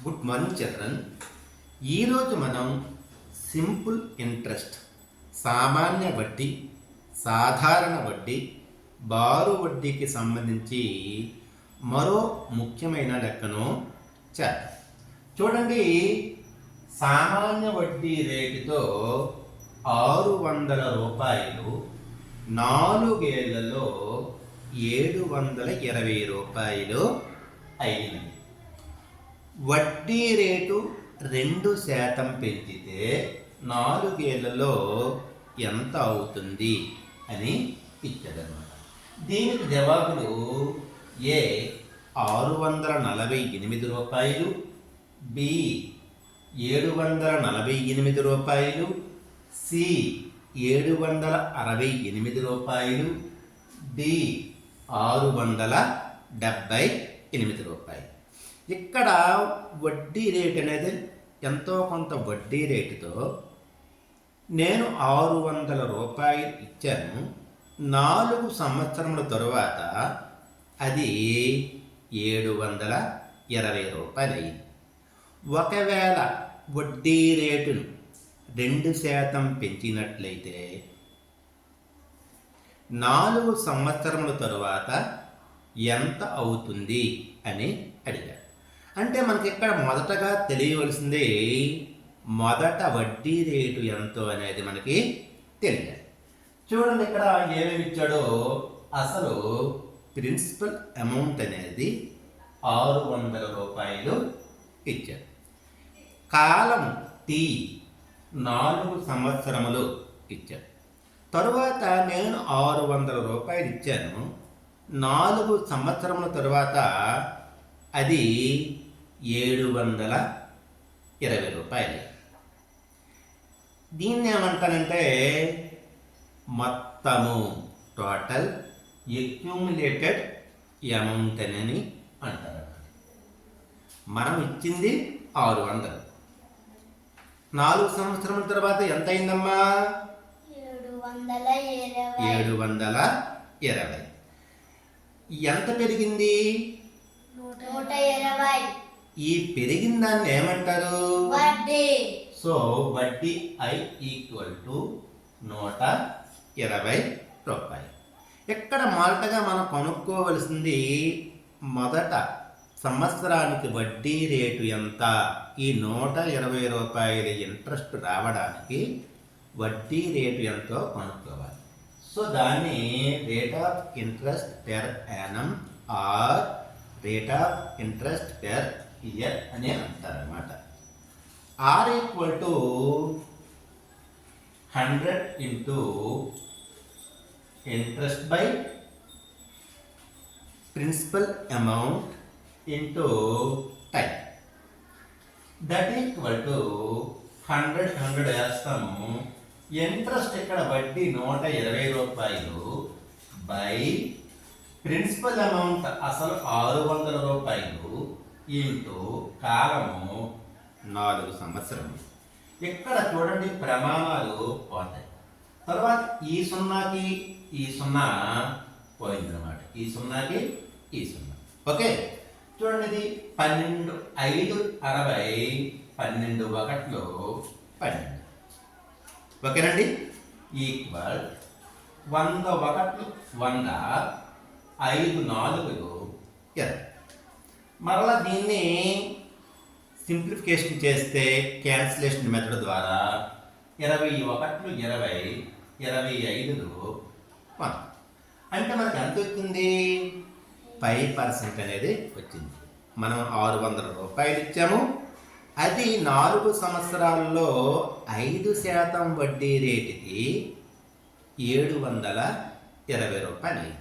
Good morning children. ఈరోజు మనం simple interest, సామాన్య వడ్డీ, సాధారణ వడ్డీ, బారు వడ్డీకి సంబంధించి మరో ముఖ్యమైన లెక్కను చేద్దాం. చూడండి, సామాన్య వడ్డీ రేటుతో 600 రూపాయలు 4 ఏళ్లలో 720 రూపాయలు అయినవి. వడ్డీ రేటు 2% పెంచితే 4 ఏళ్లలో ఎంత అవుతుంది అని ఇచ్చాడనమాట. దీనికి జవాబులు ఏ 648 రూపాయలు, బి 748 రూపాయలు, సి 768 రూపాయలు, డి 678 రూపాయలు. ఇక్కడ వడ్డీ రేట్ అనేది ఎంతో కొంత వడ్డీ రేటుతో నేను 600 రూపాయలు ఇచ్చాను. 4 సంవత్సరముల తరువాత అది 720 రూపాయలు అయింది. ఒకవేళ వడ్డీ రేటును 2% పెంచినట్లయితే 4 సంవత్సరముల తరువాత ఎంత అవుతుంది అని అడిగారు. అంటే మనకి ఇక్కడ మొదటగా తెలియవలసింది మొదట వడ్డీ రేటు ఎంతో అనేది మనకి తెలియాలి. చూడండి, ఇక్కడ ఏమేమి ఇచ్చాడో. అసలు ప్రిన్సిపల్ అమౌంట్ అనేది 600 రూపాయలు ఇచ్చాడు. కాలం టీ 4 సంవత్సరములు ఇచ్చాడు. తరువాత నేను 600 రూపాయలు ఇచ్చాను. 4 సంవత్సరముల తరువాత అది 720 రూపాయలు. దీన్ని ఏమంటానంటే మొత్తము టోటల్ అక్యూములేటెడ్ అమౌంట్ అని అంటారు. మనం ఇచ్చింది 600. 4 సంవత్సరముల తర్వాత ఎంత అయిందమ్మా? 720. ఎంత పెరిగింది? 120. ఈ పెరిగిన దాన్ని ఏమంటారు? వడ్డీ. సో వడ్డీ I ఈక్వల్ టు 120 రూపాయలు. ఇక్కడ మొదటగా మనం కనుక్కోవలసింది మొదట సంవత్సరానికి వడ్డీ రేటు ఎంత. ఈ 120 రూపాయల ఇంట్రెస్ట్ రావడానికి వడ్డీ రేటు ఎంతో కనుక్కోవాలి. సో దాన్ని rate of interest per annum or rate of interest per year అని అంటారనమాట. R equal to 100 into interest by principal amount into time. That equal to 100 వేస్తాము. ఇంట్రెస్ట్ ఇక్కడ వడ్డీ 120 రూపాయలు బై ప్రిన్సిపల్ అమౌంట్ అసలు 600 రూపాయలు ఇంటూ కాలము 4 సంవత్సరము. ఇక్కడ చూడండి, ప్రమాణాలు పోతాయి. తర్వాత ఈ సున్నాకి ఈ సున్నా పోయిందన్నమాట. ఈ సున్నాకి ఈ సున్నా. ఓకే, చూడండి, ఇది 12 5 60 12 1 12. ఓకేనండి. ఈక్వల్ 100 1 100 5 4 20. మరలా దీన్ని సింప్లిఫికేషన్ చేస్తే క్యాన్సిలేషన్ మెథడ్ ద్వారా 21 20 25 100. అంటే మనకు ఎంత వచ్చింది? 5% అనేది వచ్చింది. మనం 600 రూపాయలు ఇచ్చాము. అది 4 సంవత్సరాల్లో 5% వడ్డీ రేటుకి 720 రూపాయలు అయింది.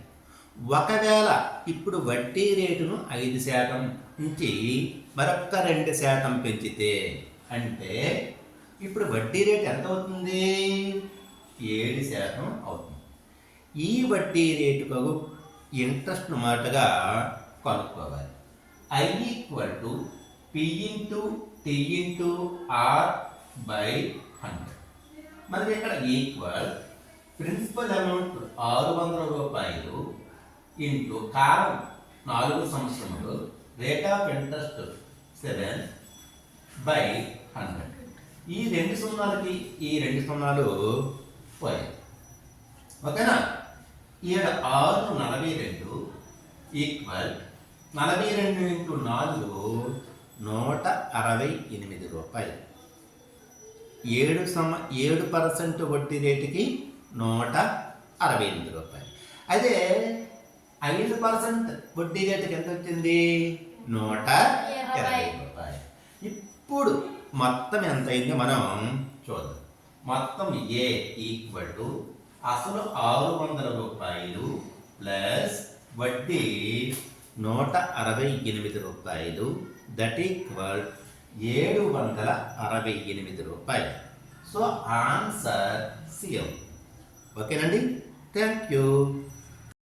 ఒకవేళ ఇప్పుడు వడ్డీ రేటును 5% నుంచి మరొక్క 2% పెంచితే అంటే ఇప్పుడు వడ్డీ రేటు ఎంత అవుతుంది? 7% అవుతుంది. ఈ వడ్డీ రేటుకు ఇంట్రెస్ట్ మాటగా కనుక్కోవాలి. I equal to P into T into R by 100. మనకి ఇక్కడ ఈక్వల్ ప్రిన్సిపల్ అమౌంట్ 600 రూపాయలు ఇంటూ కాలం 4 సంవత్సరములు, రేట్ ఆఫ్ ఇంట్రెస్ట్ 7, బై 100. ఈ రెండు సున్నాలకి ఈ రెండు సున్నాలు పోయాయి. ఓకేనా? 7 6 42 ఈక్వల్ 42 ఇంటూ 4 168 రూపాయలు. 7% వడ్డీ రేటుకి 168 రూపాయలు. అదే 5% వడ్డీ రేటుకి ఎంత వచ్చింది? 120 రూపాయలు. ఇప్పుడు మొత్తం ఎంత అయిందో మనం చూద్దాం. మొత్తం ఏ ఈక్వల్ టు అసలు 600 రూపాయలు ప్లస్ వడ్డీ 168 రూపాయలు, దట్ ఈక్వల్ 768 రూపాయలు. So answer CM. ఓకేనండి? Thank you.